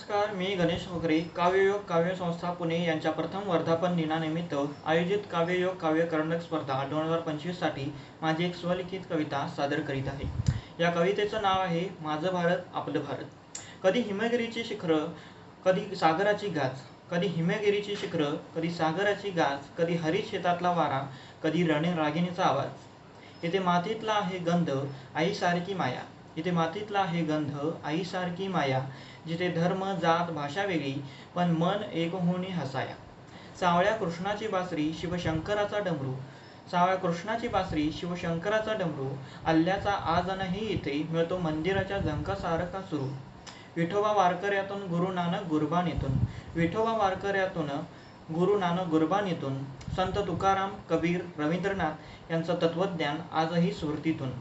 नमस्कार, मी गणेश वगैरे काव्ययोग काव्य संस्था पुणे यांच्या प्रथम वर्धापन दिनानिमित्त आयोजित काव्ययोग काव्य करंडक स्पर्धा 2025 साठी माझी एक स्वलिखित कविता सादर करीत आहे. या कवितेचं नाव आहे माझं भारत आपलं भारत. कधी हिमगिरीची शिखरं, कधी सागराची गाज, कधी हिमगिरीची शिखरं, कधी सागराची गाज, कधी हरित शेतातला वारा, कधी रागिणीचा आवाज. इथे मातीतला आहे गंध आईसारखी माया, इथे मातीतला आहे गंध आईसारखी माया, जिथे धर्म जात भाषा वेगळी पण मन एक होऊन हसाया. सावळ्या कृष्णाची बासरी शिवशंकराचा डमरू, सावळ्या कृष्णाची बासरी शिवशंकराचा डमरू, अल्ल्याचा आजनही इथे मिळतो मंदिराच्या झंकासारखा सुरू. विठोबा वारकऱ्यातून गुरु नानक गुरबानीतून, विठोबा वारकऱ्यातून गुरु नानक गुरबानीतून, संत तुकाराम कबीर रवींद्रनाथ यांचं तत्वज्ञान आजही स्मृतीतून.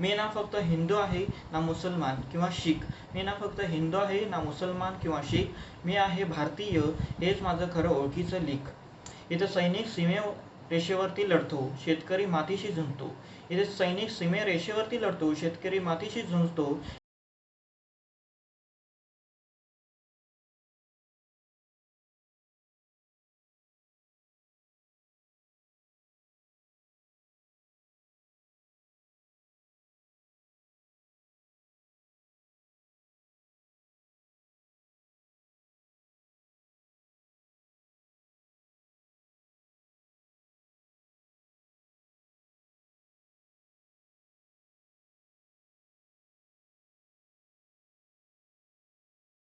मी ना फक्त हिंदू आहे ना मुसलमान किंवा शीख, मी ना फक्त हिंदू आहे ना मुसलमान किंवा शीख, मी आहे भारतीय, हेच माझं खरं ओळखीचं लीक. इथं सैनिक सीमे रेषेवरती लढतो, शेतकरी मातीशी झुंजतो, इथे सैनिक सीमे रेषेवरती लढतो, शेतकरी मातीशी झुंजतो.